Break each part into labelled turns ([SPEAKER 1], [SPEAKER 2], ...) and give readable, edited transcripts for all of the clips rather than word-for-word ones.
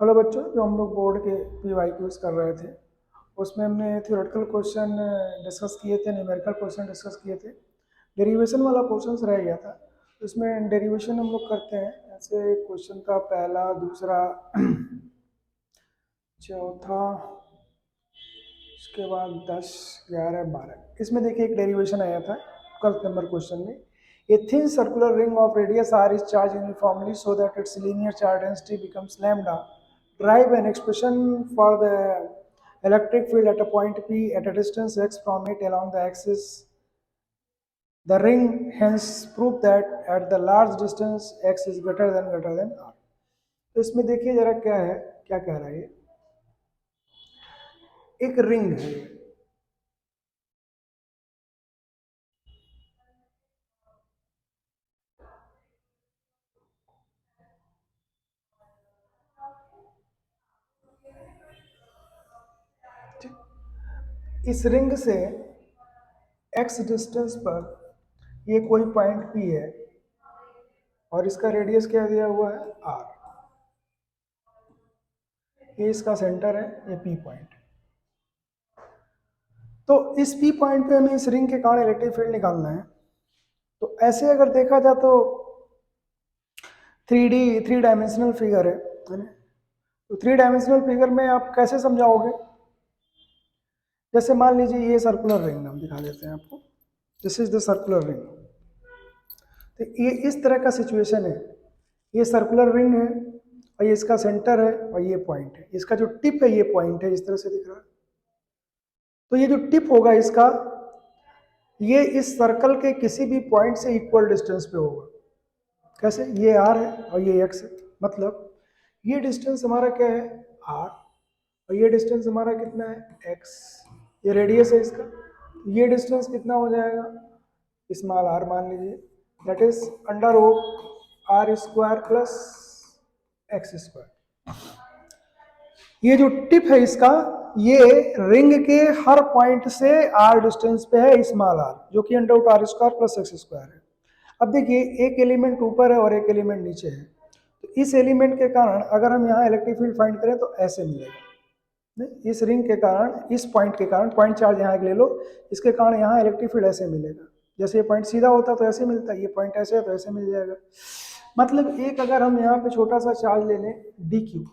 [SPEAKER 1] Hello बच्चों, जो हम लोग बोर्ड के PYQs कर रहे थे उसमें हमने थ्योरेटिकल क्वेश्चन डिस्कस किए थे, न्यूमेरिकल क्वेश्चन डिस्कस किए थे। डेरिवेशन वाला क्वेश्चन रह गया था, उसमें डेरिवेशन हम लोग करते हैं। ऐसे क्वेश्चन का पहला, दूसरा, चौथा, उसके बाद 10, 11, 12। इसमें देखिए एक डेरिवेशन आया था 12 नंबर क्वेश्चन में। A thin circular ring of radius r is charged uniformly so that its linear charge density becomes lambda. Derive an expression for the electric field at a point P at a distance x from it along the axis. The ring hence prove that at the large distance x is greater than r. तो इसमें देखिए जरा क्या है, क्या कह रहा है ये। एक रिंग है, इस रिंग से x डिस्टेंस पर ये कोई पॉइंट P है और इसका रेडियस क्या दिया हुआ है, r। ये इसका सेंटर है, ये P पॉइंट। तो इस P पॉइंट पे हमें इस रिंग के कारण इलेक्ट्रिक फील्ड निकालना है। तो ऐसे अगर देखा जाए तो 3 डायमेंशनल फिगर है ना। तो 3 डायमेंशनल फिगर में आप कैसे समझाओगे? जैसे मान लीजिए ये सर्कुलर रिंग हम दिखा देते हैं आपको। This is the circular ring. तो ये इस तरह का सिचुएशन है। ये सर्कुलर रिंग है और ये इसका सेंटर है और ये पॉइंट है। इसका जो टिप है ये पॉइंट है, इस तरह से दिख रहा है। तो ये जो टिप होगा इसका, ये इस सर्कल के किसी भी पॉइंट से इक्वल डिस्टेंस पे होगा। कैसे? ये r है और ये x है। मतलब ये डिस्टेंस हमारा क्या है, r, और ये डिस्टेंस हमारा कितना है, x। ये रेडियस है इसका। ये डिस्टेंस कितना हो जाएगा, स्मॉल r मान लीजिए, that is under root r square plus x square. ये जो टिप है इसका, ये रिंग के हर पॉइंट से r डिस्टेंस पे है, स्मॉल r, जो कि under root r square plus x square है। अब देखिए एक एलिमेंट ऊपर है और एक एलिमेंट नीचे है। तो इस एलिमेंट के कारण अगर हम यहाँ इलेक्ट्रिक फील्ड फाइंड करें तो ऐसे मिलेगा। इस रिंग के कारण, इस पॉइंट के कारण, पॉइंट चार्ज यहाँ ले लो, इसके कारण यहाँ इलेक्ट्रिक फील्ड ऐसे मिलेगा। जैसे ये पॉइंट सीधा होता तो ऐसे मिलता, ये पॉइंट ऐसे है तो ऐसे मिल जाएगा। मतलब एक अगर हम यहाँ पे छोटा सा चार्ज ले लें DQ,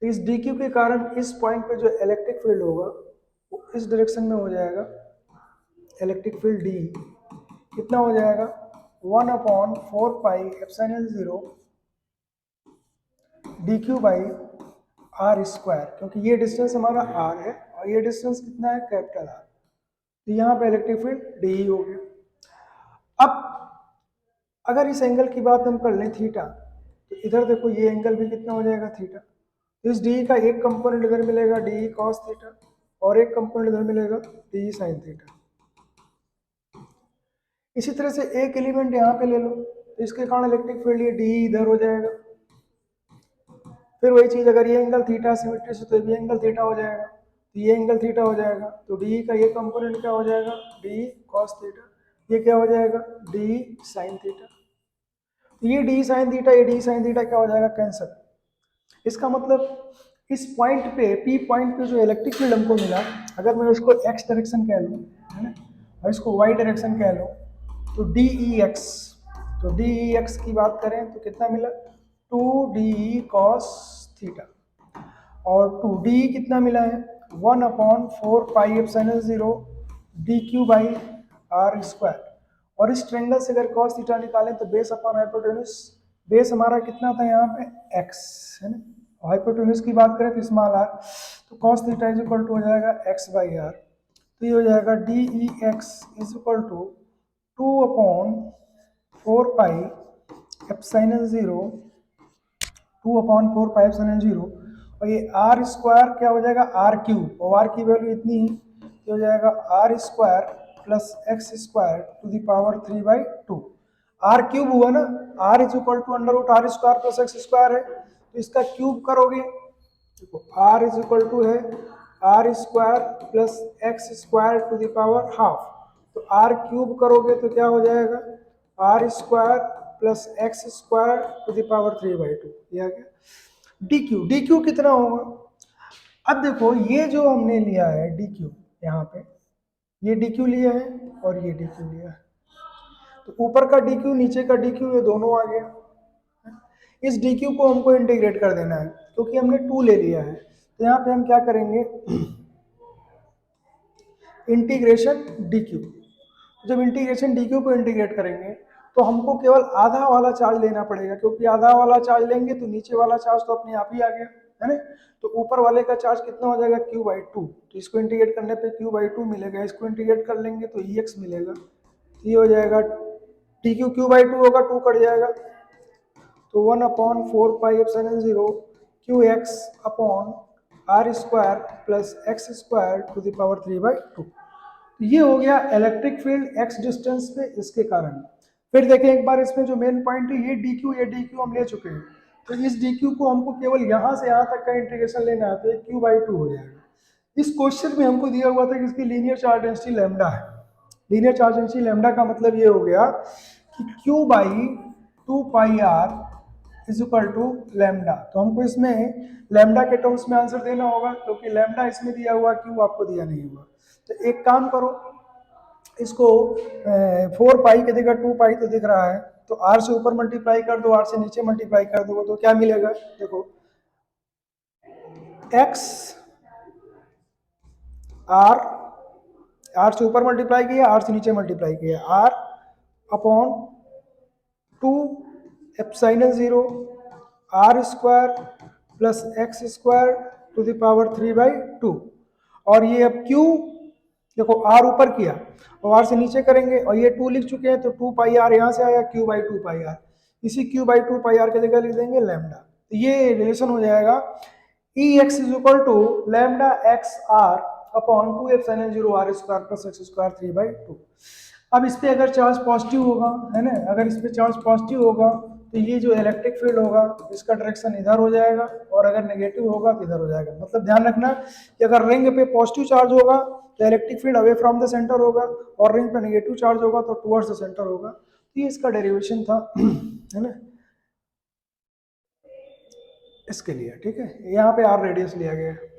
[SPEAKER 1] तो इस DQ के कारण इस पॉइंट पे जो इलेक्ट्रिक फील्ड होगा वो इस डायरेक्शन में हो जाएगा। इलेक्ट्रिक फील्ड D कितना हो जाएगा, 1/4πε0 DQ बाई r स्क्वायर, क्योंकि ये डिस्टेंस हमारा r है और ये डिस्टेंस कितना है, कैपिटल R। तो यहाँ पे इलेक्ट्रिक फील्ड डी हो गया। अब अगर इस एंगल की बात हम कर लें थीटा, तो इधर देखो ये एंगल भी कितना हो जाएगा, थीटा। तो इस डी का एक कंपोनेंट इधर मिलेगा डी कॉस थीटा और एक कंपोनेंट इधर मिलेगा डी साइन थीटा। इसी तरह से एक एलिमेंट यहाँ पे ले लो, तो इसके कारण इलेक्ट्रिक फील्ड ये डी इधर हो जाएगा। फिर वही चीज, अगर ये एंगल थीटा सिमेट्री से तो ये एंगल थीटा हो जाएगा, तो ये एंगल थीटा हो जाएगा। तो डी का ये कंपोनेंट क्या हो जाएगा, डी कॉस थीटा। ये क्या हो जाएगा, डी साइन थीटा। तो ये डी साइन थीटा, ये डी साइन थीटा क्या हो जाएगा, कैंसिल। इसका मतलब इस पॉइंट पे, पी पॉइंट पे जो इलेक्ट्रिक फील्ड हमको मिला, अगर मैं उसको एक्स डायरेक्शन कह लूँ, है ना, और इसको वाई डायरेक्शन कह लूँ, तो डी ई एक्स, तो डी ई एक्स की बात करें तो कितना मिला, 2d cos थीटा। और 2d कितना मिला है, 1/4πε0 dq बाई r स्क्वायर। और इस ट्रेंगल से अगर cos थीटा निकालें तो बेस अपॉन हाइपोटेन्यूज, बेस हमारा कितना था यहाँ पे, x, है ना। हाइपोटेन्यूज की बात करें तो स्मॉल r, तो cos theta is equal to हो जाएगा x बाई r। तो ये हो जाएगा D E X is equal to 2/4πε0 2/4πε0, और ये आर स्क्वायर क्या हो जाएगा, आर क्यूब, और आर की वैल्यू इतनी ही, तो हो जाएगा are square plus x square to the power 3/2। R cube हुआ ना, R is equal to under root R square plus x square है, तो इसका क्यूब करोगे, देखो आर इज इक्वल टू है r square plus x square to the power half. तो r cube करोगे तो क्या हो जाएगा, are square plus x square to the power 3/2। ये आ गया। डी क्यू कितना होगा? अब देखो ये जो हमने लिया है डी क्यू, यहाँ पे ये डी क्यू लिया है और ये डी क्यू लिया है, तो ऊपर का डी क्यू नीचे का डी क्यू ये दोनों आ गया। इस डी क्यू को हमको इंटीग्रेट कर देना है क्योंकि हमने 2 ले लिया है, तो यहाँ पे हम क्या करेंगे इंटीग्रेशन डी क्यू। जब इंटीग्रेशन डी क्यू को इंटीग्रेट करेंगे तो हमको केवल आधा वाला चार्ज लेना पड़ेगा, क्योंकि आधा वाला चार्ज लेंगे तो नीचे वाला चार्ज तो अपने आप ही आ गया है ना, तो ऊपर वाले का चार्ज कितना हो जाएगा q/2, तो इसको इंटीग्रेट करने पे q/2 मिलेगा, इसको इंटीग्रेट कर लेंगे तो ex मिलेगा, ये हो जाएगा टी क्यू q/2 होगा, 2 कट जाएगा, तो 1/4πε0 qx upon r square plus x square to the power 3/2। ये हो गया इलेक्ट्रिक फील्ड एक्स डिस्टेंस पे इसके कारण। फिर देखें एक बार इसमें जो मेन पॉइंट है, ये डी क्यू हम ले चुके हैं, तो इस डी क्यू को हमको केवल यहाँ से यहाँ तक का इंटीग्रेशन लेना है, तो ये q/2 हो जाएगा। इस क्वेश्चन में हमको दिया हुआ था कि इसकी लीनियर चार्ज डेंसिटी लैम्डा है। लीनियर चार्ज डेंसिटी लैम्डा का मतलब ये हो गया कि q/2πr is equal to lambda, तो हमको इसमें लैम्डा के टर्म्स में आंसर देना होगा, क्योंकि लैम्डा इसमें दिया हुआ, क्यू आपको दिया नहीं हुआ। तो एक काम करो, इसको 4 पाई के जगह 2 पाई तो दिख रहा है, तो r से ऊपर मल्टीप्लाई कर दो, r से नीचे मल्टीप्लाई कर दो, तो क्या मिलेगा देखो, x r से ऊपर मल्टीप्लाई किया, r से नीचे मल्टीप्लाई किया, r upon 2ε0 r square plus x square to the power 3/2, और ये अब q देखो r ऊपर किया और r से नीचे करेंगे, और ये 2 लिख चुके हैं, तो 2πr यहाँ से आया, q/2πr, इसी q/2πr के जगह लिख देंगे लैम्डा, तो ये रिलेशन हो जाएगा Ex is equal to lambda X R upon 2ε0 r square plus x square 3/2। अब इस पे अगर चार्ज पॉजिटिव होगा, है ना, अगर इस पे चार्ज पॉजिटिव होगा तो ये जो इलेक्ट्रिक फील्ड होगा इसका डायरेक्शन इधर हो जाएगा, और अगर नेगेटिव होगा तो इधर हो जाएगा। मतलब ध्यान रखना कि अगर रिंग पे पॉजिटिव चार्ज होगा तो electric field away from the centre होगा, और रिंग पे नेगेटिव चार्ज होगा तो टुवर्ड्स द सेंटर होगा। तो ये इसका डेरिवेशन था है ना, इसके लिए, ठीक है। यहाँ पे आर रेडियस लिया गया है।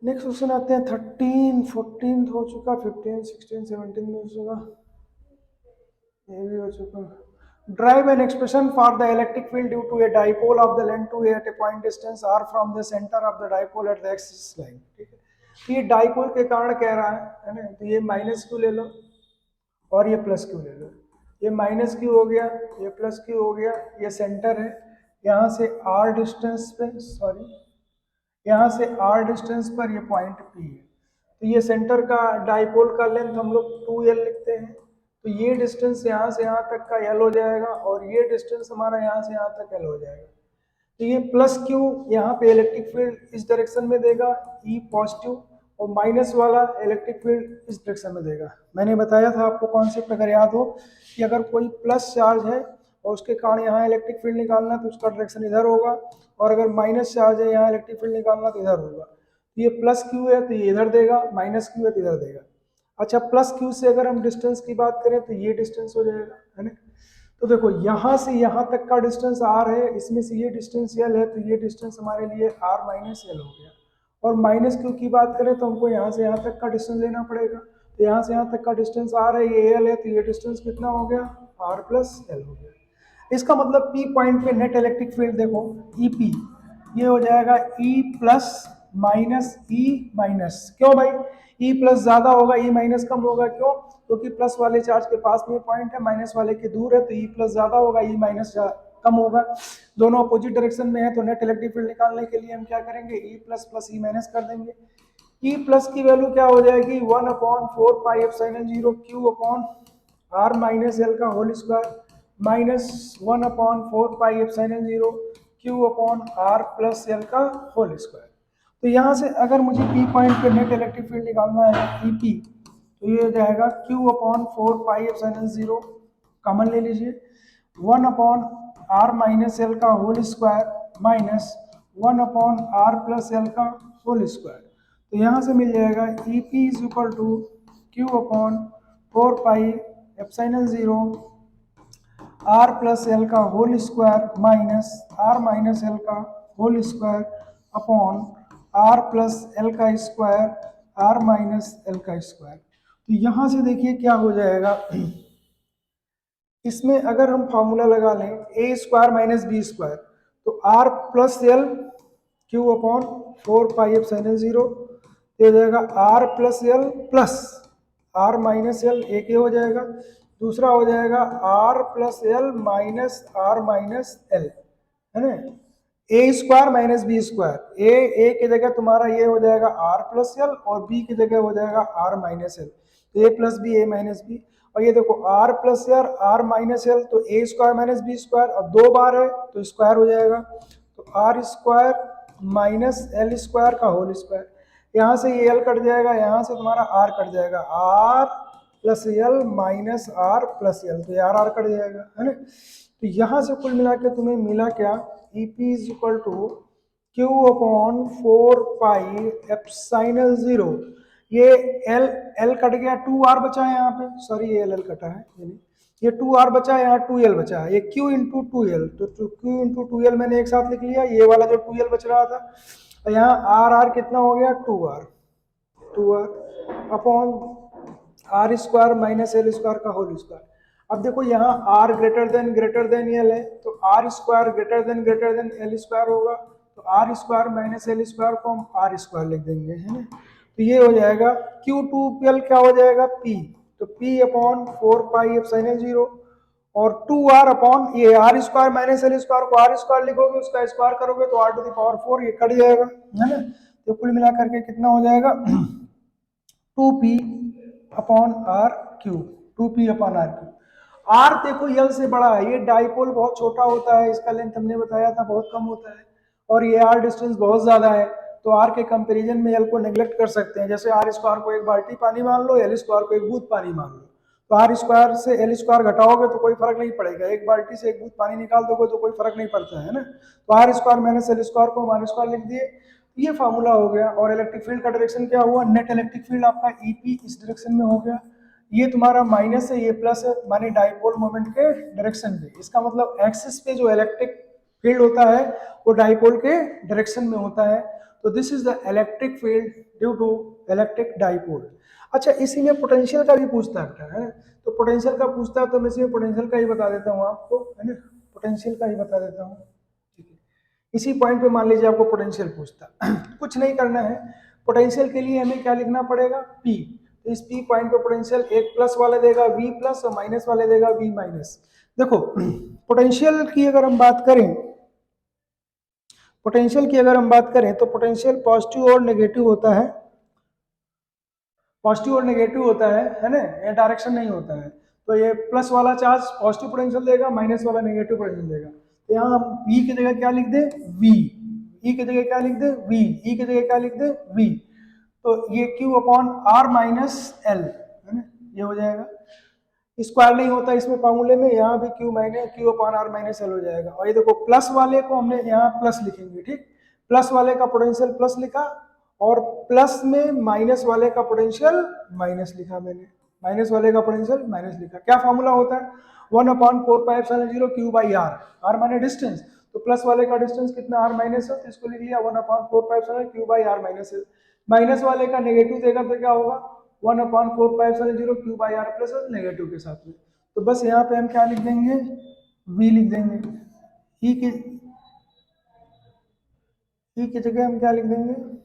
[SPEAKER 1] नेक्स्ट क्वेश्चन आते हैं 13, 14 हो चुका, 15, 16, 17 में हो चुका, ये भी हो चुका। Derive an expression for the electric field due to a dipole of the length 2a at a point distance r from the center of the dipole at the axis line, ठीक है। तो ये डाइपोल के कारण कह रहा है ना, तो ये माइनस क्यू ले लो और ये प्लस क्यू ले लो, ये माइनस क्यू हो गया, ये प्लस क्यू हो गया, ये सेंटर है, यहाँ से r डिस्टेंस पे, सॉरी यहाँ से r डिस्टेंस पर ये पॉइंट P है, तो ये सेंटर का डाइपोल का लेंथ हम लोग 2l लिखते हैं, तो ये डिस्टेंस यहाँ से यहाँ तक का l हो जाएगा, और ये डिस्टेंस हमारा यहाँ से यहाँ तक l हो जाएगा। तो ये प्लस क्यू यहाँ पे इलेक्ट्रिक फील्ड इस डायरेक्शन में देगा, E पॉजिटिव, और माइनस वाला इलेक्ट्रिक फील्ड इस डायरेक्शन में देगा। मैंने बताया था आपको कॉन्सेप्ट अगर याद हो कि अगर कोई प्लस चार्ज है और उसके कारण यहाँ इलेक्ट्रिक फील्ड निकालना तो उसका डायरेक्शन इधर होगा, और अगर माइनस चार्ज है यहाँ इलेक्ट्रिक फील्ड निकालना तो इधर होगा। तो ये प्लस क्यू है तो ये इधर देगा, माइनस क्यू है तो इधर देगा। अच्छा, प्लस क्यू से अगर हम डिस्टेंस की बात करें तो ये डिस्टेंस हो जाएगा, है ना। तो देखो यहाँ से यहाँ तक का डिस्टेंस r है, इसमें से ये डिस्टेंस l है, तो ये डिस्टेंस हमारे लिए r माइनस l हो गया। और माइनस क्यू की बात करें तो हमको यहाँ से यहाँ तक का डिस्टेंस लेना पड़ेगा, तो यहाँ से यहाँ तक का डिस्टेंस r है, ये l है, तो ये डिस्टेंस कितना हो गया, r प्लस l हो गया। इसका मतलब P पॉइंट पे नेट इलेक्ट्रिक फील्ड देखो EP, ये हो जाएगा E plus minus E minus, क्यों भाई, E प्लस ज्यादा होगा, E माइनस कम होगा, क्यों, क्योंकि प्लस वाले चार्ज के पास में पॉइंट है, माइनस वाले के दूर है, तो E प्लस ज्यादा होगा, E माइनस कम होगा। दोनों अपोजिट डायरेक्शन में है, तो नेट इलेक्ट्रिक फील्ड निकालने के लिए हम क्या करेंगे, E plus plus E minus कर देंगे। E प्लस की वैल्यू क्या हो जाएगी, 1/4πε0 Q upon r minus l का whole square minus 1/4πε0 Q upon r plus l का होल स्क्वायर। तो यहाँ से अगर मुझे P पॉइंट पे नेट इलेक्ट्रिक फील्ड निकालना है EP, तो ये हो जाएगा Q अपॉन 4πε0, कॉमन ले लीजिए, 1/4 आर माइनस एल का होल स्क्वायर माइनस 1/r+l का होल स्क्वायर। तो यहाँ से मिल जाएगा E P is equal to Q/4πε0 r+l का होल स्क्वायर माइनस r-l का होल स्क्वायर अपॉन r+l का स्क्वायर r-l का स्क्वायर। तो यहाँ से देखिए क्या हो जाएगा, इसमें अगर हम फॉर्मूला लगा लें ए स्क्वायर माइनस बी स्क्वायर, तो r+l Q/4πε0 हो जाएगा r+l प्लस r-l, एक ये हो जाएगा, दूसरा हो जाएगा r+l माइनस r-l, है ना, ए स्क्वायर माइनस बी स्क्वायर, ए की जगह तुम्हारा ये हो जाएगा r+l और बी की जगह हो जाएगा r-l, तो ए प्लस बी, ए माइनस बी, और ये देखो r+l r-l, तो ए स्क्वायर माइनस बी स्क्वायर, और दो बार है तो स्क्वायर हो जाएगा, तो r square minus l square का होल स्क्वायर, यहाँ से ये एल कट जाएगा, यहाँ से तुम्हारा r कट जाएगा, r+l माइनस r+l, तो ये r कट जाएगा, है ना। तो यहाँ से कुल मिला के तुम्हें मिला क्या, E P is equal to Q/4πε0, ये एल कट गया, 2r बचा है यहाँ पे, सॉरी ये एल कटा है, ये 2r बचा है, यहाँ 2l बचा है, ये q इंटू 2l, तो q इंटू 2l मैंने एक साथ लिख लिया, ये वाला जो 2l बच रहा था, और यहाँ r कितना हो गया 2r upon r square minus l square का होल स्क्वायर। अब देखो यहाँ r ग्रेटर देन एल है, तो r square greater than L square होगा, तो r square minus l square को हम r स्क्वायर लिख देंगे, है ना। तो ये हो जाएगा Q2L क्या हो जाएगा P, तो P अपॉन 4πε0 और 2r अपॉन ये r square minus l square को r स्क्वायर लिखोगे, उसका स्क्वायर करोगे तो r⁴ ये कट जाएगा, है ना। तो कुल मिला करके कितना हो जाएगा 2p upon r Q, 2p upon r Q. R देखो यल से बड़ा है, ये डाइपोल बहुत छोटा होता है, इसका लेंथ हमने बताया था बहुत कम होता है, और ये आर डिस्टेंस बहुत ज्यादा है, तो आर के कंपैरिजन में एल को नेग्लेक्ट कर सकते हैं, जैसे आर स्क्वायर को एक बाल्टी पानी मान लो, एल स्क्वायर को एक बूंद पानी मान लो, तो आर स्क्वायर से एल स्क्वायर घटाओगे तो कोई फर्क नहीं पड़ेगा, एक बाल्टी से एक बूंद पानी निकाल दोगे तो कोई फर्क नहीं पड़ता है ना। तो r square minus l square को हम आर स्क्वायर लिख दिए, ये फार्मूला हो गया। और इलेक्ट्रिक फील्ड का डायरेक्शन क्या हुआ, नेट इलेक्ट्रिक फील्ड आपका ईपी इस डायरेक्शन में हो गया, ये तुम्हारा माइनस है, ये प्लस है, माने डाइपोल मोमेंट के डायरेक्शन में, इसका मतलब एक्सिस पे जो इलेक्ट्रिक फील्ड होता है वो डाइपोल के डायरेक्शन में होता है, तो this is the electric field due to electric dipole. अच्छा, इसी में पोटेंशियल का भी पूछता है, तो पोटेंशियल का पूछता है तो मैं इसमें पोटेंशियल का ही बता देता हूँ आपको, है ना, पोटेंशियल का ही बता देता हूँ, ठीक है। इसी पॉइंट पे मान लीजिए आपको पोटेंशियल पूछता कुछ नहीं करना है, पोटेंशियल के लिए हमें क्या लिखना पड़ेगा P, तो इस P पॉइंट पे पोटेंशियल एक प्लस वाला देगा V प्लस और माइनस वाले देगा V माइनस। देखो पोटेंशियल की अगर हम बात करें, तो पोटेंशियल पॉजिटिव और नेगेटिव होता है, पॉजिटिव और नेगेटिव होता है ना, ये डायरेक्शन नहीं होता है, तो ये प्लस वाला चार्ज पॉजिटिव पोटेंशियल देगा, माइनस वाला नेगेटिव पोटेंशियल देगा, तो यहाँ हम E की जगह क्या लिख दे V, E की जगह क्या लिख दे V, E की जगह क्या लिख दे V, तो ये Q upon R minus L, है ना, ये हो जाएगा, स्क्वायर नहीं होता इसमें फॉर्मूले में, यहाँ भी Q upon R minus L हो जाएगा, और ये देखो प्लस वाले को हमने यहाँ प्लस लिखेंगे, ठीक, प्लस वाले का पोटेंशियल प्लस लिखा, और प्लस में माइनस वाले का पोटेंशियल माइनस लिखा मैंने, माइनस वाले का पोटेंशियल माइनस लिखा, क्या फॉर्मूला होता है 1/4πε0 Q/r, r माने डिस्टेंस, तो प्लस वाले का डिस्टेंस कितना r माइनस है, तो इसको लिख लिया 1/4πε0 Q/r माइनस है, माइनस वाले का नेगेटिव देगा तो क्या होगा 1/4πε0 Q/r प्लस नेगेटिव के साथ में, तो बस यहाँ पे हम क्या लिख देंगे V लिख देंगे, ई की जगह हम क्या लिख देंगे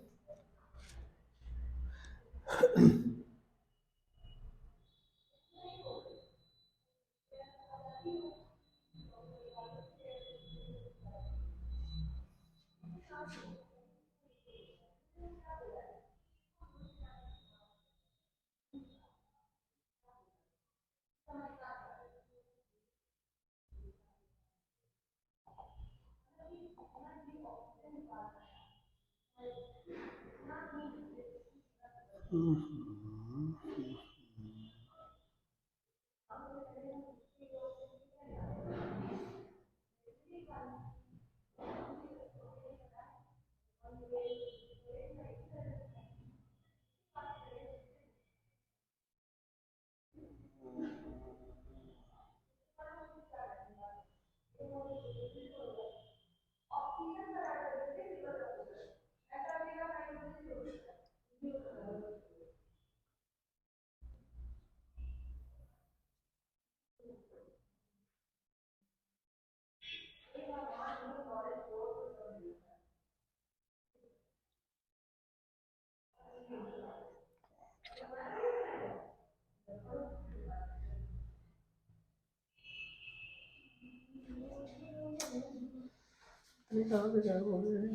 [SPEAKER 1] कहाँ पे गायब हो गए हैं?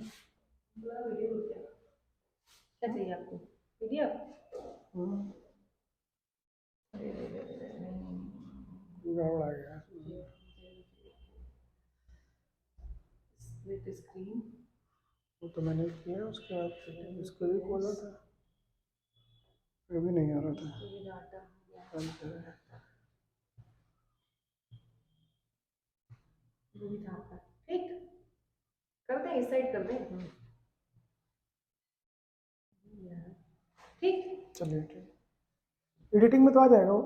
[SPEAKER 2] क्या चाहिए आपको PDF?
[SPEAKER 1] गड़बड़ आ गया।
[SPEAKER 2] Split screen.
[SPEAKER 1] वो तो मैंने किया, उसके बाद इसको भी खोला था, फिर भी नहीं आ रहा था।
[SPEAKER 2] ये डाटा वो भी था आपका। ठीक कर दें, इस साइड कर दें। ठीक।
[SPEAKER 1] चलिए ठीक, एडिटिंग में तो आ जाएगा वो।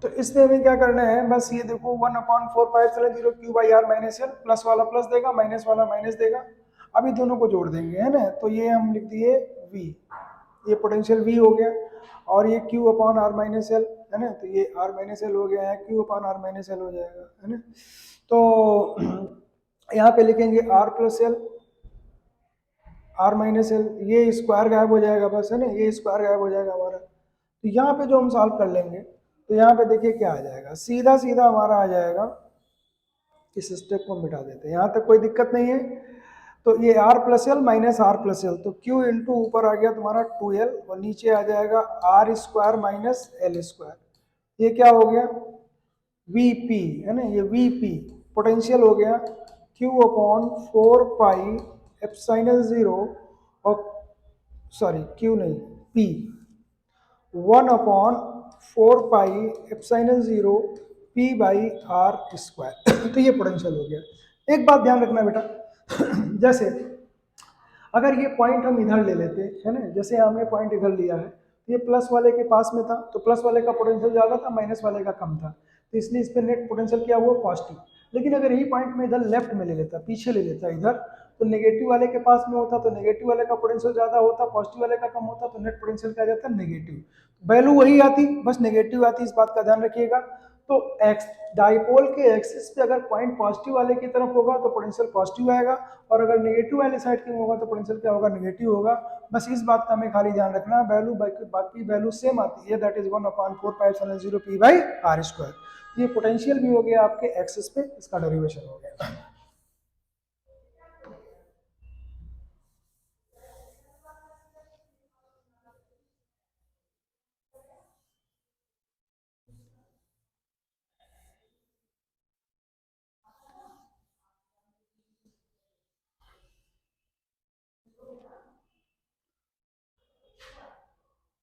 [SPEAKER 1] तो इसमें हमें क्या करना है, बस ये देखो 1/4πε0 Q by R minus L, plus वाला प्लस देगा, माइनस वाला माइनस देगा। अभी दोनों को जोड़ देंगे, है ना। तो ये हम लिख दिए v, ये पोटेंशियल v हो गया, और ये q upon r minus l, है ना। तो ये आर माइनस एल हो गया है, q upon r minus l हो जाएगा, है ना। तो यहाँ पे लिखेंगे r plus l, r minus l, ये स्क्वायर गायब हो जाएगा बस, है ना, ये स्क्वायर गायब हो जाएगा हमारा। तो यहाँ पे जो हम सॉल्व कर लेंगे, तो यहाँ पे देखिए क्या आ जाएगा, सीधा सीधा हमारा आ जाएगा, इस स्टेप को मिटा देते हैं, यहाँ तक कोई दिक्कत नहीं है। तो ये r plus l minus r plus l, तो क्यू इंटू ऊपर आ गया तुम्हारा 2l, और नीचे आ जाएगा are square minus l square, ये क्या हो गया Vp, है ना, ये Vp पोटेंशियल हो गया Q अपॉन 4 पाई एप्सिलॉन 0, और सॉरी Q नहीं P, 1/4 pi epsilon 0 P by are square. तो ये पोटेंशियल हो गया। एक बात ध्यान रखना बेटा, जैसे अगर ये पॉइंट हम इधर ले लेते, है ना, जैसे हमने पॉइंट इधर लिया है, ये प्लस वाले के पास में था, तो प्लस वाले का पोटेंशियल ज़्यादा था, माइनस वाले का कम था, तो इसलिए इस पर नेट पोटेंशियल क्या हुआ, पॉजिटिव। लेकिन अगर यही पॉइंट में इधर लेफ्ट में ले लेता, पीछे ले लेता इधर, तो नेगेटिव वाले के पास में होता, तो नेगेटिव वाले का पोटेंशियल ज़्यादा होता, पॉजिटिव वाले का कम होता, तो नेट पोटेंशियल क्या जाता है, नेगेटिव। वैल्यू वही आती, बस नेगेटिव आती, इस बात का ध्यान रखिएगा। तो एक्स डाइपोल के एक्सिस पे अगर पॉइंट पॉजिटिव वाले की तरफ होगा तो पोटेंशियल पॉजिटिव आएगा, और अगर नेगेटिव वाले साइड की होगा तो पोटेंशियल क्या होगा, नेगेटिव होगा। बस इस बात का हमें खाली ध्यान रखना है, वैल्यू बाकी वैल्यू सेम आती है, that is 1/4πε0 p by are square. ये पोटेंशियल भी हो गया आपके एक्सिस पे, इसका डेरिवेशन हो गया।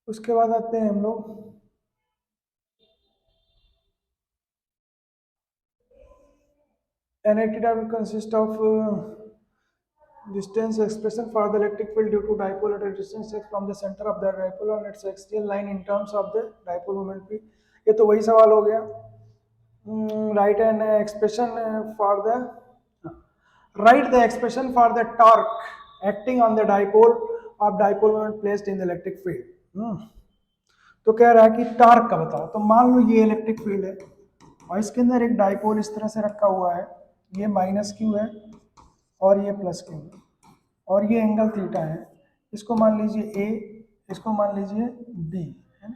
[SPEAKER 1] उसके बाद आते हैं हम लोग, an active diamond consists of distance expression for the electric field due to dipole at a distance x from the center of the dipole on its axial line in terms of the dipole moment p। ये तो वही सवाल हो गया। Right an expression for the write the expression for the torque acting on the dipole of dipole moment placed in the electric field। तो कह रहा है कि टॉर्क का बताओ। तो मान लो ये इलेक्ट्रिक फील्ड है और इसके अंदर एक डाइपोल इस तरह से रखा हुआ है, ये माइनस क्यू है और ये प्लस क्यू है, और ये एंगल थीटा है, इसको मान लीजिए ए, इसको मान लीजिए बी, है ना।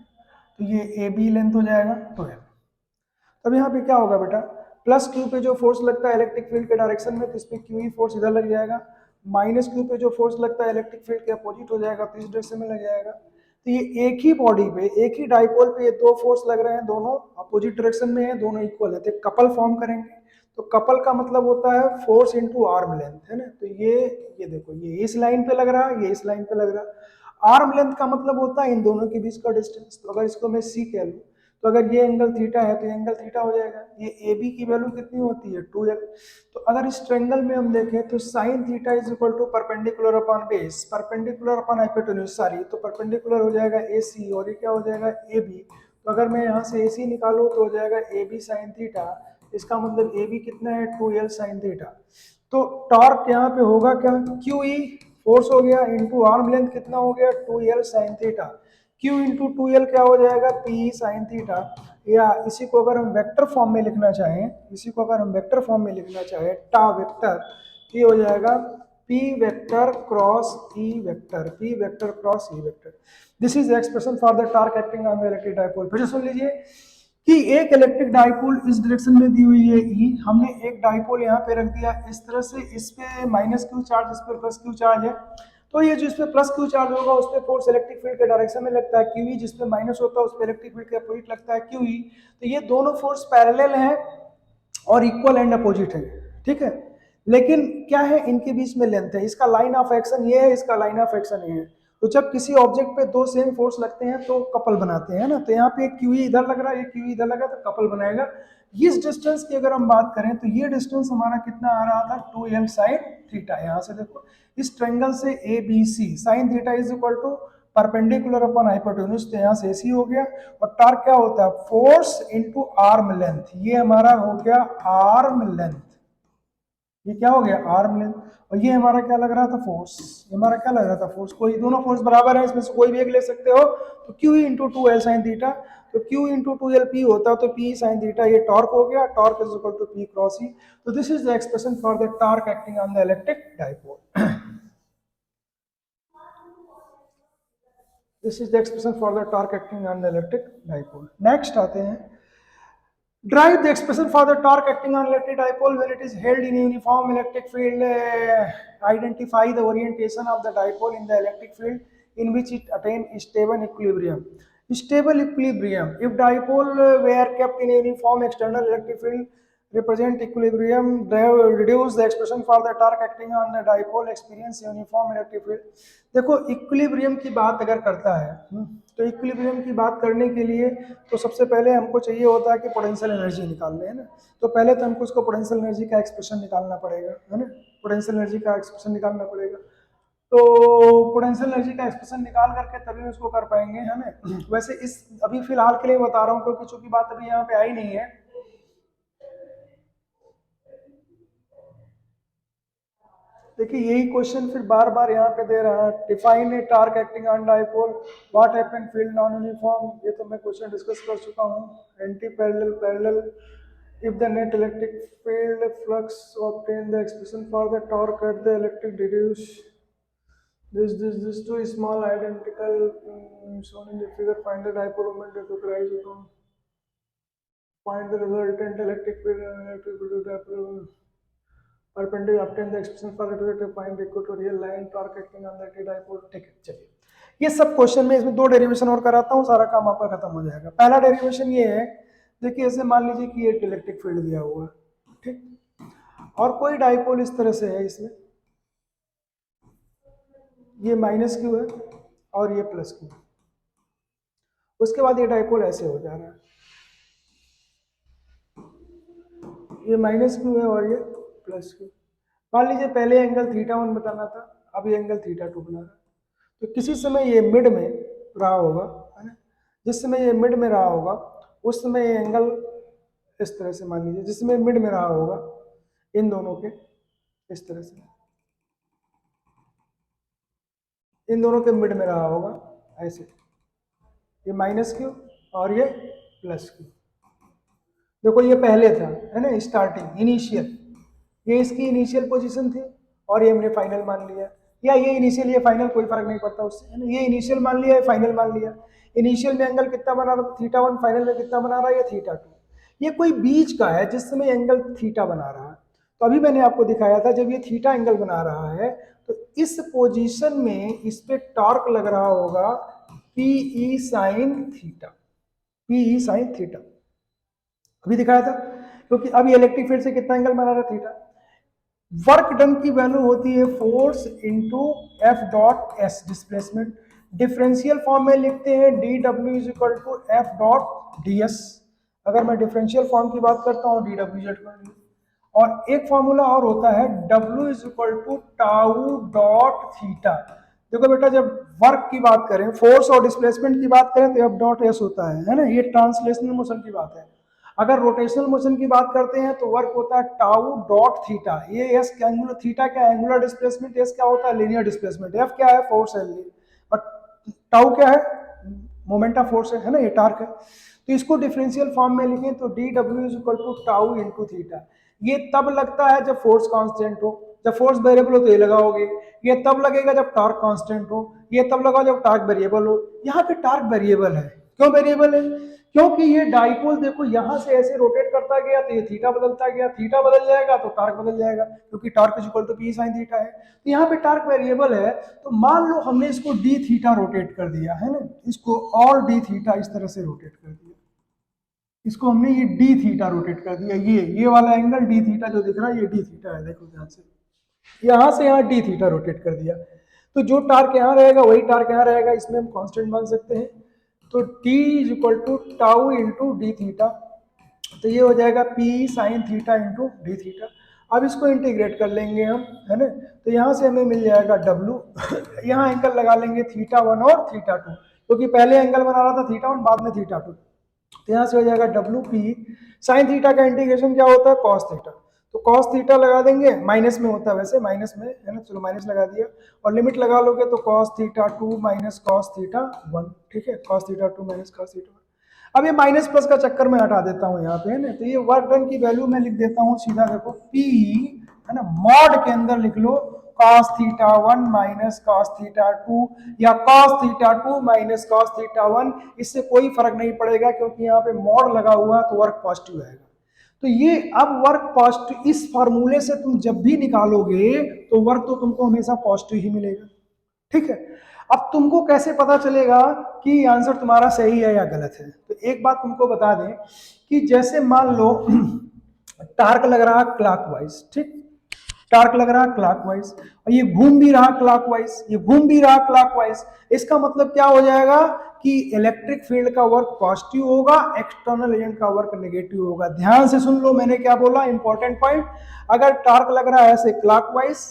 [SPEAKER 1] तो ये ए बी लेंथ हो जाएगा 12। अब यहाँ पे क्या होगा बेटा, प्लस क्यू पे जो फोर्स लगता है इलेक्ट्रिक फील्ड के डायरेक्शन में, तो इस पे क्यू ही फोर्स इधर लग जाएगा। माइनस क्यू पे जो फोर्स लगता है इलेक्ट्रिक फील्ड के अपोजिट हो जाएगा, तो इस डायरेक्शन में लग जाएगा। तो ये एक ही बॉडी पे, एक ही डाइपोल पे ये दो फोर्स लग रहे हैं, दोनों अपोजिट डायरेक्शन में है, दोनों इक्वल है, तो कपल फॉर्म करेंगे। तो कपल का मतलब होता है फोर्स इनटू आर्म लेंथ, है ना। तो ये देखो, ये इस लाइन पे लग रहा है, ये इस लाइन पे लग रहा है। आर्म लेंथ का मतलब होता है इन दोनों के बीच का डिस्टेंस। तो अगर इसको मैं सी कह लूँ, तो अगर ये एंगल थीटा है तो ये एंगल थीटा हो जाएगा। ये ए बी की वैल्यू कितनी होती है, 2l। तो अगर इस ट्रायंगल में हम देखें तो sine theta is equal to perpendicular upon base, perpendicular upon hypotenuse, sorry, तो परपेंडिकुलर हो जाएगा ए सी, और ये क्या हो जाएगा, ए बी। तो अगर मैं यहाँ से ए सी निकालूँ तो हो जाएगा ए बी साइन थीटा, इसका मतलब ए बी कितना है, 2l साइन थीटा। तो टॉर्क यहाँ पे होगा क्या, क्यू ई फोर्स हो गया इंटू आर्म लेंथ कितना हो गया, 2l sine theta. Q into 2l क्या हो जाएगा, P साइन थीटा। या इसी को अगर हम वेक्टर फॉर्म में लिखना चाहें, इसी को अगर हम वेक्टर फॉर्म में लिखना चाहें, टा वेक्टर, ये हो जाएगा P vector cross E vector, P vector cross E vector. This is the expression for the torque acting on the electric dipole. फिर से सुन लीजिए कि एक इलेक्ट्रिक डाइपोल इस डायरेक्शन में दी हुई है E, हमने एक डाइपोल यहाँ पे रख दिया इस तरह से, इस पे माइनस क्यू चार्ज, इस पे प्लस क्यू चार्ज है, तो ये जो इस पे प्लस क्यू चार्ज होगा उस पे फोर्स इलेक्ट्रिक फील्ड के डायरेक्शन में लगता है क्यू ई, जिस पे माइनस होता है उस पे इलेक्ट्रिक फील्ड के अपोजिट लगता है क्यू ई। तो ये दोनों फोर्स पैरेलल हैं और इक्वल एंड अपोजिट है, ठीक है। लेकिन क्या है, इनके बीच में लेंथ है, इसका लाइन ऑफ एक्शन ये है, इसका लाइन ऑफ एक्शन ये है। तो जब किसी ऑब्जेक्ट पे दो सेम फोर्स लगते हैं तो कपल बनाते हैं ना, तो यहाँ पे क्यू इधर लग रहा है, ये क्यू इधर लगा तो कपल बनाएगा। इस डिस्टेंस की अगर हम बात करें तो ये डिस्टेंस हमारा कितना आ रहा था, 2l sin थीटा। यहाँ से देखो इस ट्रायंगल से A B C sine theta is equal to perpendicular upon hypotenuse, तो यहाँ से AC हो गया। और टॉर्क क्या होता है, फोर्स इनटू आर्म लेंथ, ये हमारा हो गया आर्म लेंथ, ये क्या हो गया आर्म लेंथ। और ये हमारा क्या लग रहा था, फोर्स, ये हमारा क्या लग रहा था, फोर्स। कोई दोनों फोर्स बराबर है, इसमें से कोई भी एक ले सकते हो। तो Q into 2l sin theta, तो Q इंटू 2l P होता तो P sin थीटा, ये टॉर्क हो गया, torque is equal to P cross E। तो this is the expression for the torque acting on the electric dipole. This is the expression for the torque acting on the electric dipole. Next आते हैं, derive the expression for the torque acting on electric dipole when it is held in a uniform electric field. Identify the orientation of the dipole in the electric field in which it attains stable equilibrium. Stable equilibrium. If dipole were kept in a uniform external electric field, represent equilibrium, reduce the expression for the torque acting on the dipole, experience uniform electric field. देखो equilibrium की बात अगर करता है तो equilibrium की बात करने के लिए तो सबसे पहले हमको चाहिए होता है कि पोटेंशियल एनर्जी निकालने, है ना। तो पहले तो हमको उसको पोटेंशियल एनर्जी का एक्सप्रेशन निकालना पड़ेगा, है ना, पोटेंशियल एनर्जी का एक्सप्रेशन निकालना पड़ेगा। तो पोटेंशियल एनर्जी का एक्सप्रेशन निकाल करके तभी उसको कर पाएंगे, है ना। वैसे इस अभी फिलहाल के लिए बता रहा हूँ क्योंकि चूंकि बात अभी यहाँ पे आई नहीं है। देखिए यही क्वेश्चन फिर बार बार यहाँ पे दे रहा है, define a torque acting on dipole, what happen field non uniform, ये तो मैं क्वेश्चन डिस्कस कर चुका हूँ। Anti parallel, parallel, if the net electric field flux obtain the expression for the torque at the electric deduce, this two small identical shown in the figure, find the dipole moment that occurs upon, find the resultant electric field and electric field dipole perpendicular, obtain the expression for it, find equatorial line torque acting on the dipole। ठीक है, चलिए ये सब question में इसमें दो derivation और कराता हूँ, सारा काम आपका खत्म हो जाएगा। पहला डेरिवेशन ये है, देखिए ऐसे मान लीजिए कि एक इलेक्ट्रिक फील्ड दिया हुआ है, ठीक, और कोई डाइपोल इस तरह से है, इसमें ये माइनस क्यू है और ये प्लस क्यू, उसके बाद ये डाइपोल ऐसे हो जा रहा है, ये माइनस क्यू है और ये प्लस क्यू। मान लीजिए पहले एंगल θ1 बताना था, अब ये एंगल θ2 बना रहा है। तो किसी समय ये मिड में रहा होगा, है ना, जिस समय ये मिड में रहा होगा उस समय ये एंगल इस तरह से, मान लीजिए जिस समय मिड में रहा होगा इन दोनों के इस तरह से, इन दोनों के मिड में रहा होगा ऐसे, ये माइनस क्यू और ये प्लस क्यू। देखो ये पहले था, है ना, स्टार्टिंग इनिशियल, ये इसकी इनिशियल पोजीशन थी और ये हमने फाइनल मान लिया, या ये इनिशियल ये फाइनल कोई फर्क नहीं पड़ता उससे, है ना, ये इनिशियल मान लिया, ये फाइनल मान लिया। इनिशियल में एंगल कितना बना रहा था θ1, फाइनल में कितना बना रहा है ये θ2। ये कोई बीच का है जिस समय एंगल थीटा बना रहा है। तो अभी मैंने आपको दिखाया था जब ये थीटा एंगल बना रहा है तो इस पोजीशन में इस पे टॉर्क लग रहा होगा PE sin theta, PE sin theta अभी दिखाया था, क्योंकि अभी इलेक्ट्रिक फील्ड से कितना एंगल बना रहा थीटा। वर्क डन की वैल्यू होती है force into F dot S, displacement. Differential form में लिखते हैं dW is equal to F dot D S. अगर मैं डिफरेंशियल फॉर्म की बात करता हूँ dW, और एक फॉर्मूला और होता है W is equal to tau dot theta. देखो बेटा जब वर्क की बात करें, फोर्स और डिस्प्लेसमेंट की बात करें तो एफ डॉट एस होता है ना, ये ट्रांसलेशनल मोशन की बात है। अगर रोटेशनल मोशन की बात करते हैं तो वर्क होता है टाउ डॉट थीटा। ये एस एंगुलर, थीटा क्या एंगुलर डिस्प्लेसमेंट, एस क्या होता है लीनियर डिस्प्लेसमेंट, एफ क्या है फोर्स है, बट टाउ क्या है मोमेंट ऑफ फोर्स है ना, ये टार्क है। तो इसको डिफरेंशियल फॉर्म में लिखें तो dW is equal to tau into theta. ये तब लगता है जब फोर्स कांस्टेंट हो, जब फोर्स वेरिएबल हो तो ये लगाओगे, ये तब लगेगा जब टॉर्क कांस्टेंट हो, ये तब लगाओ जब टॉर्क वेरिएबल हो। यहाँ पे टॉर्क वेरिएबल है, क्यों वेरिएबल है? क्योंकि ये डाइपोल देखो यहाँ से ऐसे रोटेट करता गया तो ये थीटा बदलता गया, थीटा बदल जाएगा तो टॉर्क बदल जाएगा, क्योंकि torque is equal to P sine theta है। तो यहाँ पे टॉर्क वेरिएबल है, तो मान लो हमने इसको डी थीटा रोटेट कर दिया है ना, इसको और डी थीटा इस तरह से रोटेट कर दिया, इसको हमने ये डी थीटा रोटेट कर दिया, ये वाला एंगल डी थीटा जो दिख रहा है ये डी थीटा है, देखो ध्यान से, यहां से यहाँ डी थीटा रोटेट कर दिया, तो जो टार्क यहाँ रहेगा वही टार्क यहाँ रहेगा, इसमें हम कांस्टेंट मान सकते हैं। तो t is equal to tau into D theta, तो ये हो जाएगा p sine theta into D theta. अब इसको इंटीग्रेट कर लेंगे हम, है ना, तो यहाँ से हमें मिल जाएगा w यहाँ एंगल लगा लेंगे थीटा 1 और थीटा 2, क्योंकि पहले एंगल बना रहा था थीटा 1 बाद में थीटा 2, तो यहाँ से हो जाएगा डब्ल्यू पी साइन थीटा का इंटीग्रेशन क्या होता है कॉस थीटा, तो कॉस थीटा लगा देंगे, माइनस में होता है वैसे, माइनस में है ना, चलो माइनस लगा दिया, और लिमिट लगा लोगे तो cos theta 2 minus cos theta 1, ठीक है, cos theta 2 minus cos theta 1। अब ये माइनस प्लस का चक्कर में हटा देता हूँ यहाँ पे, है ना, तो ये वर्क डन की वैल्यू मैं लिख देता हूँ सीधा, देखो P है ना, मॉड के अंदर लिख लो cos theta 1 minus cos theta 2 या cos theta 2 minus cos theta 1, इससे कोई फर्क नहीं पड़ेगा क्योंकि यहाँ पे मॉड लगा हुआ तो वर्क पॉजिटिव आएगा। तो ये अब वर्क पॉजिटिव, इस फॉर्मूले से तुम जब भी निकालोगे तो वर्क तो तुमको हमेशा पॉजिटिव ही मिलेगा, ठीक है। अब तुमको कैसे पता चलेगा कि आंसर तुम्हारा सही है या गलत है? तो एक बात तुमको बता दें कि जैसे मान लो टार्क लग रहा क्लॉकवाइज, ठीक, टार्क लग रहा क्लॉकवाइज और ये घूम भी रहा क्लॉकवाइज, ये घूम भी रहा क्लॉकवाइज, इसका मतलब क्या हो जाएगा कि इलेक्ट्रिक फील्ड का वर्क पॉजिटिव होगा, एक्सटर्नल एजेंट का वर्क नेगेटिव होगा। ध्यान से सुन लो मैंने क्या बोला, इंपॉर्टेंट पॉइंट, अगर टार्क लग रहा है ऐसे क्लॉकवाइज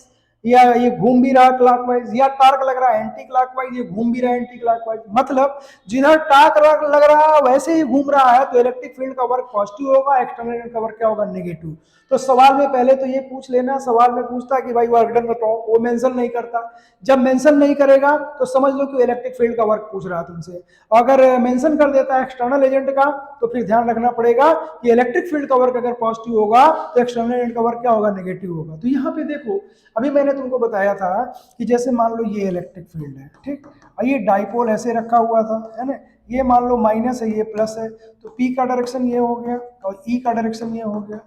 [SPEAKER 1] या ये घूम भी रहा क्लॉकवाइज, या टार्क लग रहा है एंटी क्लॉकवाइज, ये घूम भी रहा है एंटी क्लॉकवाइज, मतलब जिधर टार्क लग रहा है वैसे ही घूम रहा है, तो इलेक्ट्रिक फील्ड का वर्क पॉजिटिव होगा, एक्सटर्नल का वर्क क्या होगा, नेगेटिव। तो सवाल में पहले तो ये पूछ लेना, सवाल में पूछता कि भाई वर्क डन बताओ, वो मेंशन नहीं करता, जब मेंशन नहीं करेगा तो समझ लो कि इलेक्ट्रिक फील्ड का वर्क पूछ रहा है तुमसे, अगर मेंशन कर देता है एक्सटर्नल एजेंट का तो फिर ध्यान रखना पड़ेगा कि इलेक्ट्रिक फील्ड का वर्क अगर पॉजिटिव होगा तो एक्सटर्नल एजेंट का वर्क क्या होगा, नेगेटिव होगा। तो यहाँ पे देखो अभी मैंने तुमको बताया था कि जैसे मान लो ये इलेक्ट्रिक फील्ड है, ठीक, और ये डाइपोल ऐसे रखा हुआ था, है ना, ये मान लो माइनस है, ये प्लस है, तो P का डायरेक्शन ये हो गया और E का डायरेक्शन ये हो गया,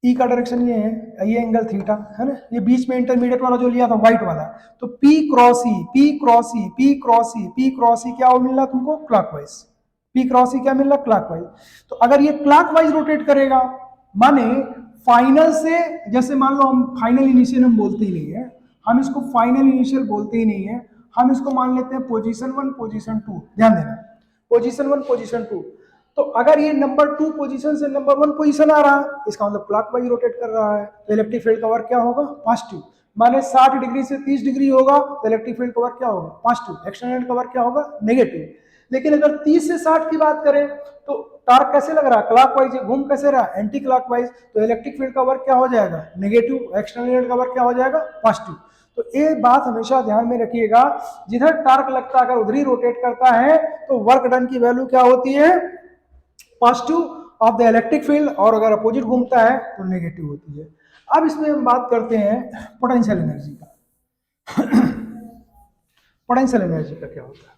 [SPEAKER 1] E का डायरेक्शन ये है, ये एंगल थीटा है ना, ये बीच में इंटरमीडिएट वाला जो लिया था व्हाइट वाला, तो P cross E, P cross E, P cross E, P cross E क्या मिल रहा तुमको, क्लॉकवाइज, P क्रॉस E क्या मिल रहा, क्लॉकवाइज। तो अगर ये क्लॉकवाइज रोटेट करेगा, माने फाइनल से, जैसे मान लो हम फाइनल इनिशियल हम बोलते ही नहीं है, हम इसको फाइनल इनिशियल बोलते ही नहीं है, हम इसको मान लेते हैं पोजीशन 1 पोजीशन 2, ध्यान देना, पोजीशन 1 पोजीशन 2। तो अगर ये नंबर 2 पोजीशन से नंबर 1 पोजीशन आ रहा है, इसका मतलब क्लॉकवाइज रोटेट कर रहा है, तो इलेक्ट्रिक फील्ड का वर्क क्या होगा, पॉजिटिव, माने 60 डिग्री से 30 डिग्री होगा तो इलेक्ट्रिक फील्ड का वर्क क्या होगा, पॉजिटिव, एक्सटर्नल का वर्क क्या होगा, नेगेटिव। लेकिन अगर 30 से 60 की बात करें तो टार्क कैसे लग रहा है, क्लॉकवाइज, घूम कैसे रहा, एंटी क्लॉकवाइज, तो इलेक्ट्रिक फील्ड का वर्क क्या हो जाएगा, नेगेटिव, एक्सटर्नल का वर्क क्या हो जाएगा, पॉजिटिव। तो ये बात हमेशा ध्यान में रखिएगा, जिधर टार्क लगता है अगर उधर ही रोटेट करता है तो वर्क डन की वैल्यू क्या होती है, positive of the electric field, और अगर अपोजिट घूमता है तो नेगेटिव होती है। अब इसमें हम बात करते हैं पोटेंशियल एनर्जी का। पोटेंशियल एनर्जी का क्या होता है,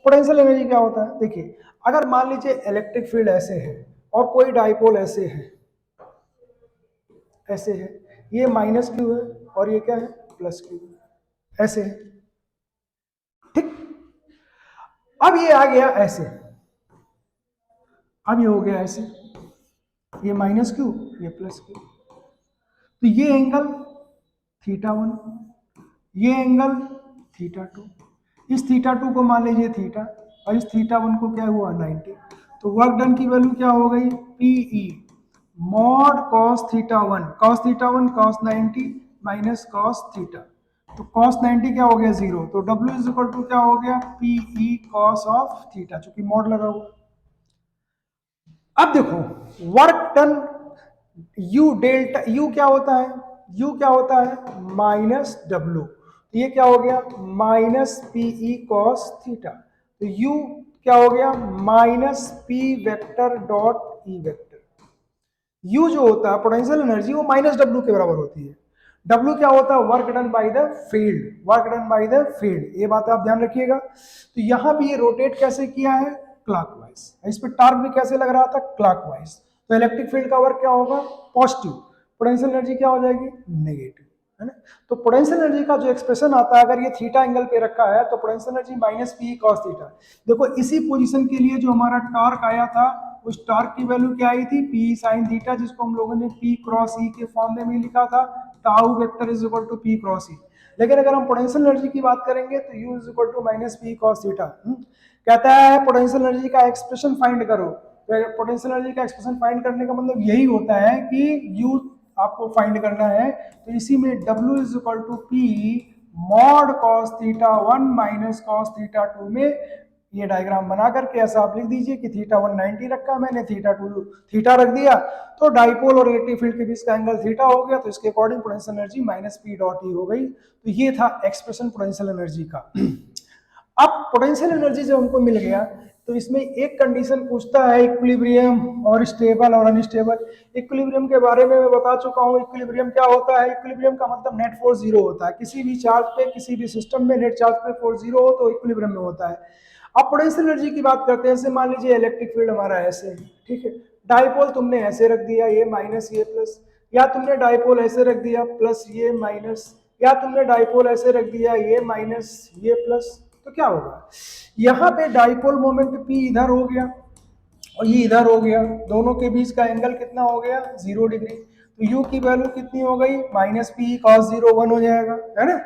[SPEAKER 1] पोटेंशियल एनर्जी क्या होता है, देखिए अगर मान लीजिए इलेक्ट्रिक फील्ड ऐसे है और कोई डाइपोल ऐसे है, ऐसे है, ये माइनस क्यू है और ये क्या है, प्लस क्यू है, ऐसे है, ठीक। अब ये आ गया ऐसे, अब ये हो गया ऐसे, ये माइनस क्यू, ये प्लस क्यू, तो ये एंगल थीटा 1, ये एंगल थीटा 2, इस थीटा 2 को मान लीजिए थीटा, और इस थीटा 1 को क्या हुआ 90, तो वर्क डन की वैल्यू क्या हो गई, PE mod cos theta 1, cos theta 1 cos 90 minus cos theta, तो कॉस 90 क्या हो गया 0, तो W इज इक्वल टू क्या हो गया, पीई कॉस ऑफ थीटा, चूंकि मॉड लगा हुआ। अब देखो work done you delta, you क्या होता है, यू क्या होता है माइनस डब्ल्यू, ये क्या हो गया माइनस पीई कॉस थीटा, तो यू क्या हो गया minus P vector dot E vector. You जो होता है पोटेंशियल एनर्जी वो माइनस डब्ल्यू के बराबर होती है। डब्ल्यू क्या होता है? Work done by the field, work done by the field, ये बात आप ध्यान रखिएगा। तो यहाँ भी ये रोटेट कैसे किया है? क्लॉकवाइज। इस पे टार्क भी कैसे लग रहा था? क्लॉकवाइज। तो इलेक्ट्रिक फील्ड का वर्क क्या होगा? पॉजिटिव। पोटेंशियल एनर्जी क्या हो जाएगी? नेगेटिव, है ना। तो पोटेंशियल एनर्जी का जो एक्सप्रेशन आता है, अगर ये थीटा एंगल पे रखा है तो potential energy minus P cos theta. देखो इसी पोजीशन के लिए जो हमारा टॉर्क आया था, उस टॉर्क की वैल्यू क्या आई थी? पी साइन थीटा, जिसको हम लोगों ने पी क्रॉस ई के फॉर्म में लिखा था, tau vector is equal to P cross E. लेकिन अगर हम पोटेंशियल एनर्जी की बात करेंगे तो U is equal to minus P cos theta. कहता है पोटेंशियल एनर्जी का एक्सप्रेशन फाइंड करो। पोटेंशियल एनर्जी का एक्सप्रेशन फाइंड करने का मतलब यही होता है कि यू आपको फाइंड करना है। तो इसी में W is equal to P mod cos theta 1 minus cos theta 2 में ये डायग्राम बना करके ऐसा आप लिख दीजिए कि थीटा 1 90 रखा, मैंने थीटा 2 थीटा रख दिया, तो डाइपोल और इलेक्ट्रिक फील्ड के बीच का एंगल थीटा हो गया, तो इसके according potential energy minus P dot E हो गई। तो ये था एक्सप्रेशन पोटेंशियल एनर्जी का। अब पोटेंशियल एनर्जी जब हमको मिल गया तो इसमें एक कंडीशन पूछता है इक्विलिब्रियम और स्टेबल और अनस्टेबल। इक्विलिब्रियम के बारे में मैं बता चुका हूँ। इक्विलिब्रियम क्या होता है? इक्विलिब्रियम का मतलब नेट फोर्स जीरो होता है। किसी भी चार्ज पे, किसी भी सिस्टम में नेट चार्ज पे फोर्स जीरो हो तो इक्विलिब्रियम में होता है। अब पोटेंशियल एनर्जी की बात करते हैं। जैसे मान लीजिए इलेक्ट्रिक फील्ड हमारा ऐसे है, ठीक है। डाइपोल तुमने ऐसे रख दिया, ये माइनस ये प्लस, या तुमने डाइपोल ऐसे रख दिया प्लस ये माइनस, या तुमने डाइपोल ऐसे रख दिया ये माइनस ये प्लस, तो क्या होगा? यहाँ पे डाइपोल मोमेंट P इधर हो गया और ये इधर हो गया, दोनों के बीच का एंगल कितना हो गया? 0 डिग्री। तो U की वैल्यू कितनी हो गई? माइनस पी कॉस 0 1 हो जाएगा, है ना।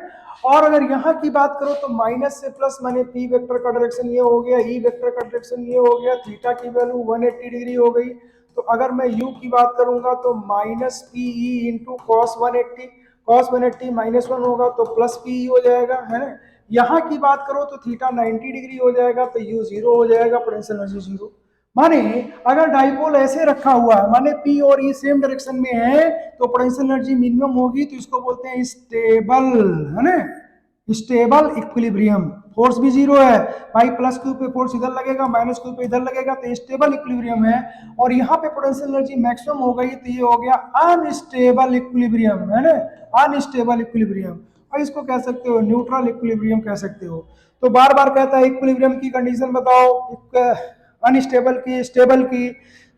[SPEAKER 1] और अगर यहाँ की बात करो तो माइनस से प्लस माने P वेक्टर का डायरेक्शन ये हो गया, E वेक्टर का डायरेक्शन ये हो गया, थीटा की वैल्यू 180 डिग्री हो गई। तो अगर मैं U की बात करूंगा तो minus P E into cos 180, cos 180 minus 1 होगा तो प्लस पी हो जाएगा, है ना। यहाँ की बात करो तो थीटा 90 डिग्री हो जाएगा, तो यू 0 हो जाएगा, पोटेंशियल एनर्जी 0। माने अगर डाइपोल ऐसे रखा हुआ है, माने पी और ई सेम डायरेक्शन में है, तो पोटेंशियल एनर्जी मिनिमम होगी, तो इसको बोलते हैं स्टेबल, है ना, स्टेबल इक्विलिब्रियम। फोर्स भी 0 है भाई, प्लस क्यू पे फोर्स इधर लगेगा, माइनस क्यू पे इधर लगेगा, तो स्टेबल इक्विलिब्रियम है। और यहाँ पे पोटेंशियल एनर्जी मैक्सिमम हो गई, तो ये हो गया अनस्टेबल इक्विलिब्रियम, है ना, अनस्टेबल इक्विलिब्रियम। और इसको कह सकते हो न्यूट्रल इक्विलिब्रियम कह सकते हो। तो बार बार कहता है इक्विलिब्रियम की कंडीशन बताओ, अनस्टेबल की, स्टेबल की।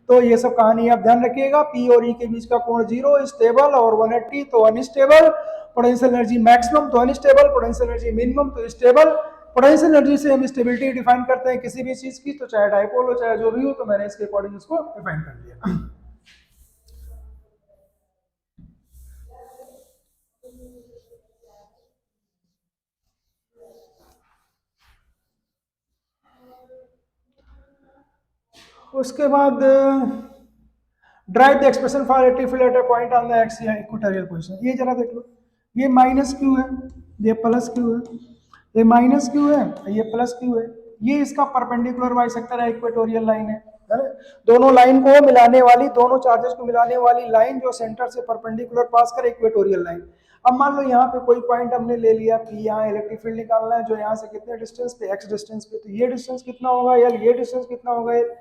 [SPEAKER 1] तो ये सब कहानी आप ध्यान रखिएगा। पी और ई के बीच का कोण 0, स्टेबल, और 180 तो अनस्टेबल। पोटेंशियल एनर्जी मैक्सिमम तो अनस्टेबल, पोटेंशियल एनर्जी मिनिमम तो स्टेबल। पोटेंशियल एनर्जी से हम स्टेबिलिटी डिफाइन करते हैं किसी भी चीज की, तो चाहे डाइपोल हो चाहे जो भी हो, तो मैंने इसके अकॉर्डिंग इसको डिफाइन कर दिया। उसके बाद drive the expression for electric field at a point on the x equatorial position. ये जरा देख लो, ये माइनस क्यू है, ये प्लस क्यू है, ये माइनस क्यू है, ये प्लस क्यू है। ये इसका परपेंडिकुलर बाइसेक्टर है, इक्वेटोरियल लाइन है ना। दोनों लाइन को मिलाने वाली, दोनों चार्जेस को मिलाने वाली लाइन जो सेंटर से परपेंडिकुलर पास करे, इक्वेटोरियल लाइन। अब मान लो यहाँ पे कोई पॉइंट हमने ले लिया पी, यहाँ इलेक्ट्रिक फील्ड निकालना है जो यहाँ से कितने डिस्टेंस पे, एक्स डिस्टेंस पे, तो ये डिस्टेंस कितना होगा एल, ये डिस्टेंस कितना होगा एल।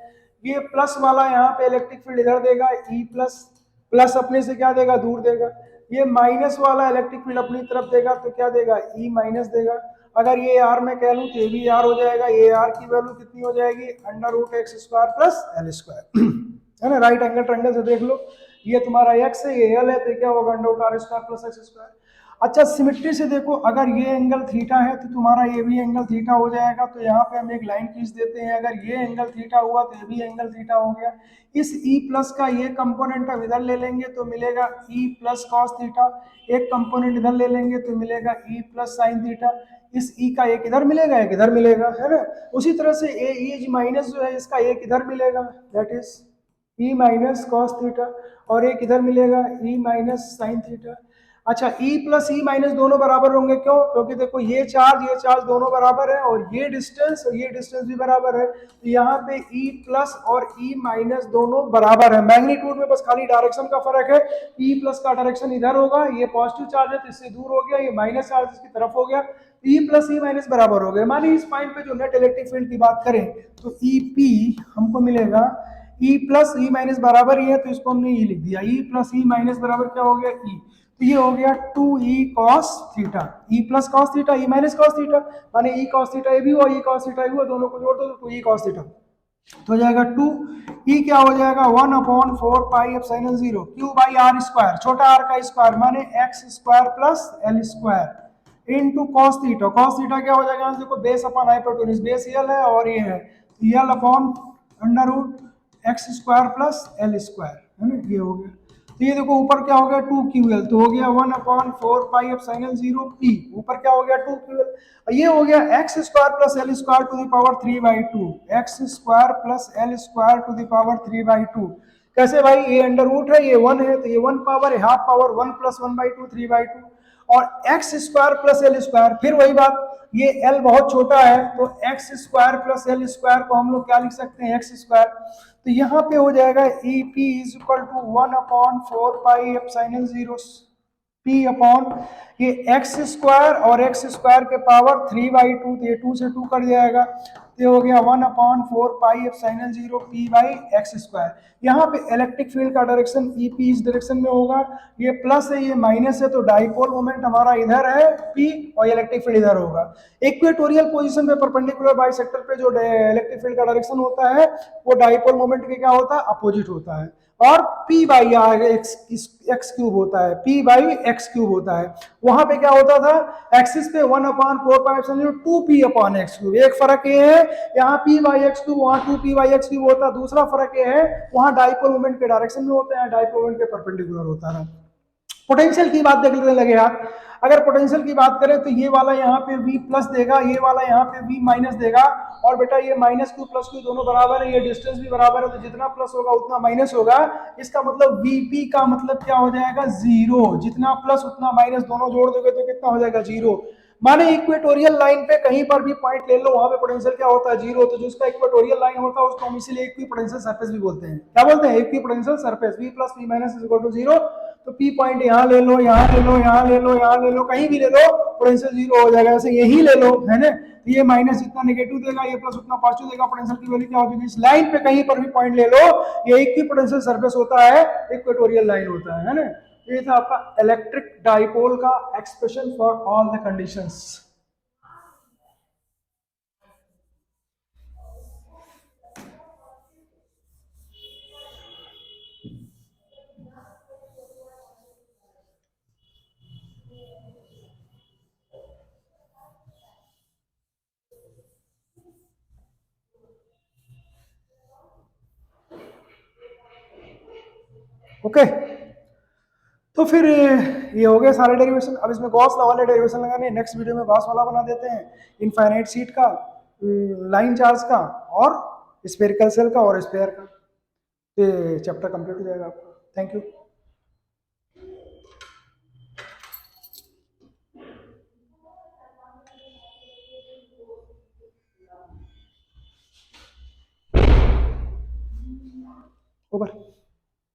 [SPEAKER 1] ये प्लस वाला यहाँ पे इलेक्ट्रिक फील्ड इधर देगा ई प्लस, प्लस अपने से क्या देगा, दूर देगा। ये माइनस वाला इलेक्ट्रिक फील्ड अपनी तरफ देगा तो क्या देगा, ई माइनस देगा। अगर ये आर में कह लूँ तो ये भी आर हो जाएगा। ये आर की वैल्यू कितनी हो जाएगी, under root X square plus L square, है ना। राइट एंगल ट्रायंगल से देख लो, ये तुम्हारा एक्स है, ये एल है, तो क्या होगा, under root R square plus x square. अच्छा सिमिट्री से देखो, अगर ये एंगल थीटा है तो तुम्हारा ये भी एंगल थीटा हो जाएगा। तो यहाँ पे हम एक लाइन खींच देते हैं, अगर ये एंगल थीटा हुआ तो ये भी एंगल थीटा हो गया। इस E प्लस का ये कंपोनेंट अब इधर ले लेंगे तो मिलेगा E प्लस कॉस थीटा, एक कंपोनेंट इधर ले लेंगे तो मिलेगा E प्लस साइन थीटा। इस E का एक इधर मिलेगा, एक इधर मिलेगा, है ना। उसी तरह से E माइनस जो है इसका एक इधर मिलेगा, that is E minus cos theta, और एक इधर मिलेगा E माइनस साइन थीटा। अच्छा E प्लस ई माइनस दोनों बराबर होंगे, क्यों? क्योंकि देखो ये चार्ज दोनों बराबर है, और ये डिस्टेंस भी बराबर है। तो यहाँ पे E प्लस और E माइनस दोनों बराबर है। मैग्नीट्यूड में बस खाली डायरेक्शन का फर्क है। E प्लस का डायरेक्शन इधर होगा, ये पॉजिटिव चार्ज है तो इससे दूर हो गया, ये माइनस चार्ज इसकी तरफ हो गया। E प्लस ई माइनस बराबर हो गए। मानिए इस पॉइंट पे जो नेट इलेक्ट्रिक फील्ड की बात करें तो EP हमको मिलेगा ई प्लस ई माइनस बराबर ही है तो इसको हमने ई लिख दिया, ई प्लस ई माइनस बराबर क्या हो गया ई, तो ये हो गया 2e cos theta, e plus cos theta e minus cos theta, माने e cos थीटा ये भी हुआ e cos थीटा ये हुआ, दोनों को जोड़ दो तो 2e cos थीटा, तो हो जाएगा 2 e क्या हो जाएगा 1/4 pi epsilon 0 q by are square, छोटा r का स्क्वायर माने x square plus l square into cos theta, cos theta क्या हो जाएगा देखो base upon hypotenuse, base l है और ये है l upon under root X square plus L square, है ना, ये हो गया, तो ये देखो ऊपर क्या हो गया 2ql, तो हो गया 1/4 पाई एप्सिलॉन 0 p, ऊपर क्या हो गया 2ql, ये हो गया X square plus L square to the power 3/2, X square plus L square to the power 3/2, कैसे भाई, ये अंडर रूट है ये 1 है तो ये 1 पावर है, हाफ पावर 1 प्लस 1/2 3/2, और X square plus L square, फिर वही बात, ये एल बहुत छोटा है तो x square plus L square को हम लोग क्या लिख सकते हैं एक्स स्क्वायर, तो यहाँ पे हो जाएगा E P is equal to 1/4 pi epsilon 0 p upon ये एक्स स्क्वायर और एक्स स्क्वायर के पावर 3/2, तो ये 2 से 2 कट जाएगा, तो ये हो गया 1/4 pi epsilon 0 p by x square, यहाँ पे इलेक्ट्रिक फील्ड का डायरेक्शन ई पी इस डायरेक्शन में होगा, ये प्लस है ये माइनस है तो डाइपोल मोमेंट हमारा इधर है p और इलेक्ट्रिक फील्ड इधर होगा, इक्वेटोरियल पोजीशन पे परपेंडिकुलर बाइसेक्टर पे जो इलेक्ट्रिक फील्ड का डायरेक्शन होता है वो डाइपोल मोमेंट के क्या होता है अपोजिट होता है, और p by R X cube होता है, p बाई एक्स क्यूब होता है, वहां पे क्या होता था एक्सिस पे 1/4 pi epsilon 2p upon x cube, एक फर्क ये है यहाँ p बाई एक्स क्यूब वहां 2p बाई एक्स क्यूब होता है, दूसरा फर्क ये है वहां डाइपोल मोमेंट के डायरेक्शन में होता है, डाइपोल मोमेंट के परपेंडिकुलर होता है। पोटेंशियल की बात देखने लगे आप, अगर पोटेंशियल की बात करें तो ये वाला यहाँ पे V प्लस देगा, ये वाला यहाँ पे V माइनस देगा, और बेटा ये माइनस क्यू प्लस क्यू दोनों बराबर है, ये डिस्टेंस भी बराबर है, तो जितना प्लस होगा उतना माइनस होगा, इसका मतलब Vp का मतलब क्या हो जाएगा जीरो, जितना प्लस उतना माइनस दोनों जोड़ दोगे तो कितना हो जाएगा जीरो, माने इक्वेटोरियल लाइन पे कहीं पर भी पॉइंट ले लो वहां पे पोटेंशियल क्या होता है जीरो, तो जो उसका इक्वेटोरियल लाइन होता है उसको हम इसीलिए इक्विपोटेंशियल सरफेस भी बोलते हैं, क्या बोलते हैं equipotential surface, V plus V minus is equal to zero, तो P पॉइंट यहाँ ले लो यहाँ ले लो यहाँ ले लो यहाँ ले लो कहीं भी ले लो पोटेंशियल जीरो हो जाएगा, ऐसे यही ले लो है ना, तो ये माइनस जितना नेगेटिव देगा ये प्लस उतना पॉजिटिव देगा, पोटेंशियल की वैल्यू क्या हो जाएगी, इस लाइन पे कहीं पर भी पॉइंट ले लो ये इक्विपोटेंशियल सरफेस होता है, इक्वेटोरियल लाइन होता है ना, ये था आपका इलेक्ट्रिक डाइपोल का expression for all the conditions. Okay तो फिर ये हो गए सारे डेरिवेशन, अब इसमें गॉस लॉ वाले डेरिवेशन लगाने, नेक्स्ट वीडियो में गॉस वाला बना देते हैं, इनफाइनाइट सीट का, लाइन चार्ज का, और स्फेरिकल सेल का और स्फेयर का, ये चैप्टर कंप्लीट हो जाएगा आपका। Thank you. ओवर।